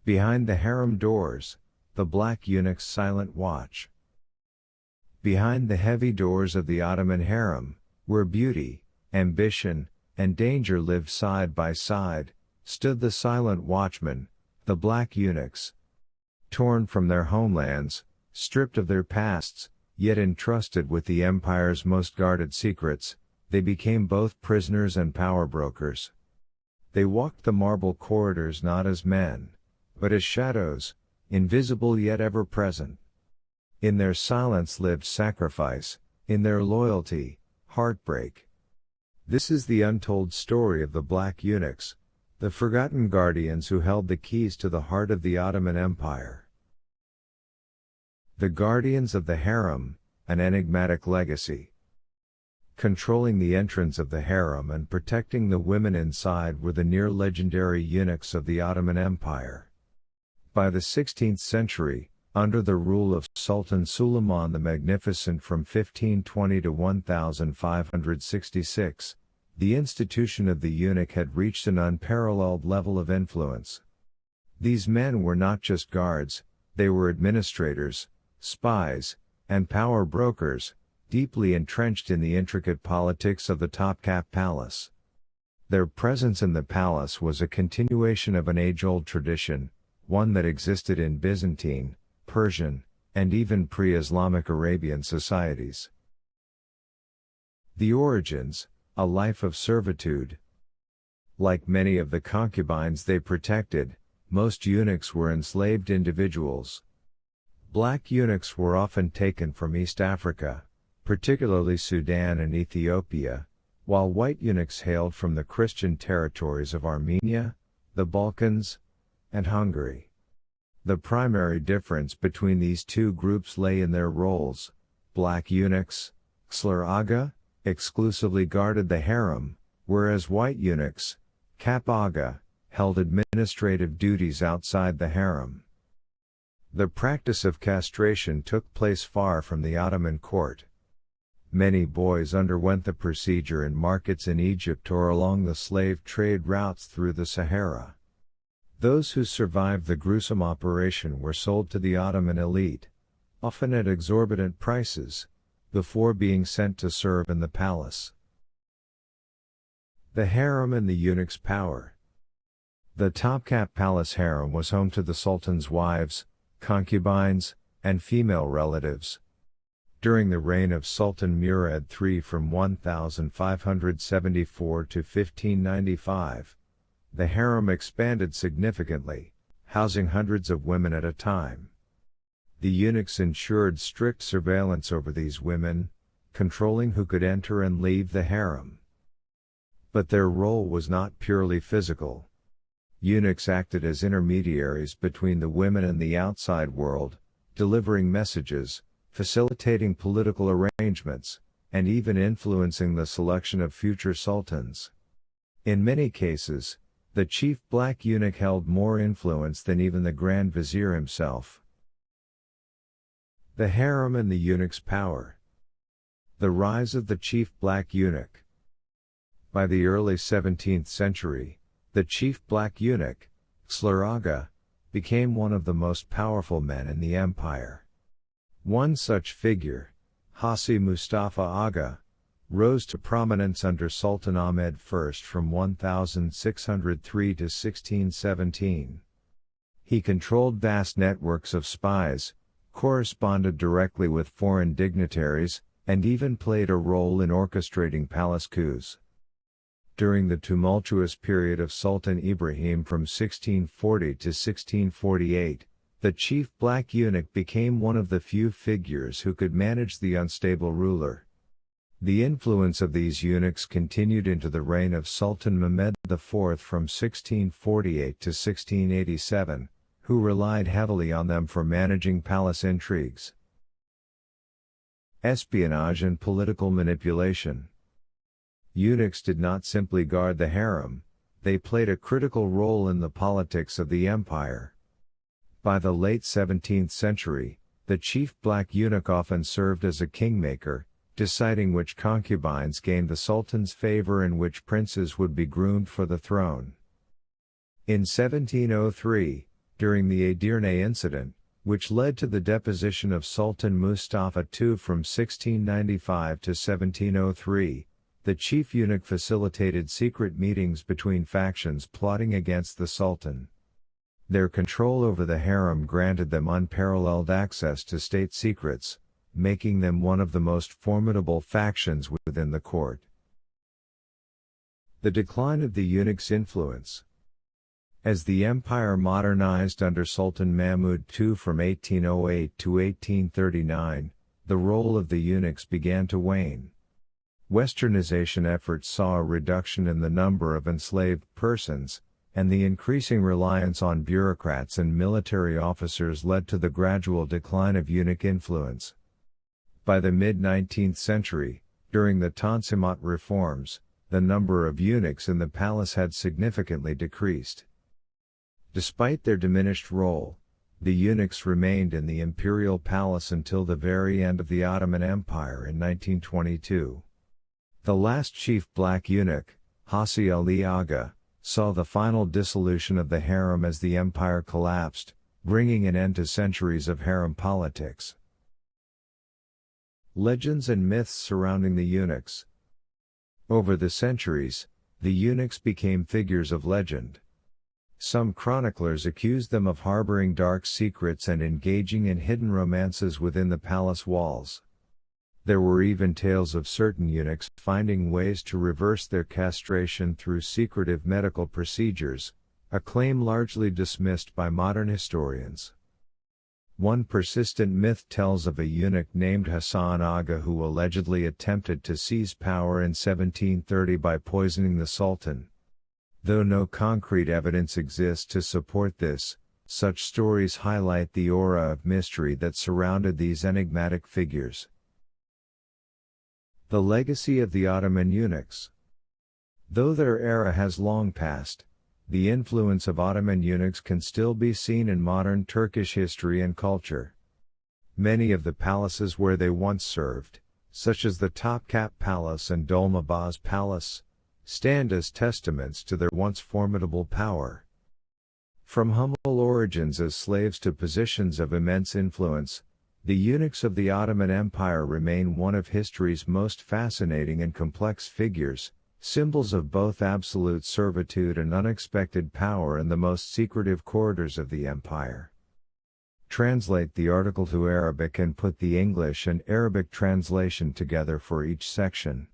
Behind the harem doors, the Black Eunuchs' silent watch. Behind the heavy doors of the Ottoman harem, where beauty, ambition, and danger lived side by side, stood the silent watchmen, the Black Eunuchs. Torn from their homelands, stripped of their pasts, yet entrusted with the empire's most guarded secrets, they became both prisoners and power brokers. They walked the marble corridors not as men, but as shadows, invisible yet ever present. In their silence lived sacrifice, in their loyalty, heartbreak. This is the untold story of the Black Eunuchs, the forgotten guardians who held the keys to the heart of the Ottoman Empire. The guardians of the harem, an enigmatic legacy. Controlling the entrance of the harem and protecting the women inside were the near-legendary eunuchs of the Ottoman Empire. By the 16th century, under the rule of Sultan Suleiman the Magnificent from 1520 to 1566, the institution of the eunuch had reached an unparalleled level of influence. These men were not just guards, they were administrators, spies, and power brokers, deeply entrenched in the intricate politics of the Topkapı Palace. Their presence in the palace was a continuation of an age-old tradition, one that existed in Byzantine, Persian, and even pre-Islamic Arabian societies. The origins, a life of servitude. Like many of the concubines they protected, most eunuchs were enslaved individuals. Black eunuchs were often taken from East Africa, particularly Sudan and Ethiopia, while white eunuchs hailed from the Christian territories of Armenia, the Balkans, and Hungary. The primary difference between these two groups lay in their roles. Black eunuchs, Xler Aga, exclusively guarded the harem, whereas white eunuchs, Kap Aga, held administrative duties outside the harem. The practice of castration took place far from the Ottoman court. Many boys underwent the procedure in markets in Egypt or along the slave trade routes through the Sahara. Those who survived the gruesome operation were sold to the Ottoman elite, often at exorbitant prices, before being sent to serve in the palace. The harem and the eunuch's power. The Topkapı Palace harem was home to the sultan's wives, concubines, and female relatives. During the reign of Sultan Murad III from 1574 to 1595, the harem expanded significantly, housing hundreds of women at a time. The eunuchs ensured strict surveillance over these women, controlling who could enter and leave the harem. But their role was not purely physical. Eunuchs acted as intermediaries between the women and the outside world, delivering messages, facilitating political arrangements, and even influencing the selection of future sultans. In many cases, the chief black eunuch held more influence than even the Grand Vizier himself. The harem and the eunuch's power. The rise of the chief black eunuch. By the early 17th century, the chief black eunuch, Xler Aga, became one of the most powerful men in the empire. One such figure, Hassi Mustafa Aga, rose to prominence under Sultan Ahmed I from 1603 to 1617. He controlled vast networks of spies, corresponded directly with foreign dignitaries, and even played a role in orchestrating palace coups. During the tumultuous period of Sultan Ibrahim from 1640 to 1648, the chief black eunuch became one of the few figures who could manage the unstable ruler. The influence of these eunuchs continued into the reign of Sultan Mehmed IV from 1648 to 1687, who relied heavily on them for managing palace intrigues. Espionage and political manipulation. Eunuchs did not simply guard the harem, they played a critical role in the politics of the empire. By the late 17th century, the chief black eunuch often served as a kingmaker, deciding which concubines gained the sultan's favor and which princes would be groomed for the throne. In 1703, during the Edirne incident, which led to the deposition of Sultan Mustafa II from 1695 to 1703, the chief eunuch facilitated secret meetings between factions plotting against the Sultan. Their control over the harem granted them unparalleled access to state secrets, making them one of the most formidable factions within the court. The decline of the eunuch's influence. As the empire modernized under Sultan Mahmud II from 1808 to 1839, the role of the eunuchs began to wane. Westernization efforts saw a reduction in the number of enslaved persons, and the increasing reliance on bureaucrats and military officers led to the gradual decline of eunuch influence. By the mid-19th century, during the Tanzimat reforms, the number of eunuchs in the palace had significantly decreased. Despite their diminished role, the eunuchs remained in the imperial palace until the very end of the Ottoman Empire in 1922. The last chief Black Eunuch, Hassi Ali Aga, saw the final dissolution of the harem as the empire collapsed, bringing an end to centuries of harem politics. Legends and myths surrounding the eunuchs. Over the centuries, the eunuchs became figures of legend. Some chroniclers accused them of harboring dark secrets and engaging in hidden romances within the palace walls. There were even tales of certain eunuchs finding ways to reverse their castration through secretive medical procedures, a claim largely dismissed by modern historians. One persistent myth tells of a eunuch named Hassan Aga who allegedly attempted to seize power in 1730 by poisoning the Sultan. Though no concrete evidence exists to support this, such stories highlight the aura of mystery that surrounded these enigmatic figures. The legacy of the Ottoman eunuchs. Though their era has long passed, the influence of Ottoman eunuchs can still be seen in modern Turkish history and culture. Many of the palaces where they once served, such as the Topkapı Palace and Dolmabahce Palace, stand as testaments to their once formidable power. From humble origins as slaves to positions of immense influence, the eunuchs of the Ottoman Empire remain one of history's most fascinating and complex figures, symbols of both absolute servitude and unexpected power in the most secretive corridors of the empire. Translate the article to Arabic and put the English and Arabic translation together for each section.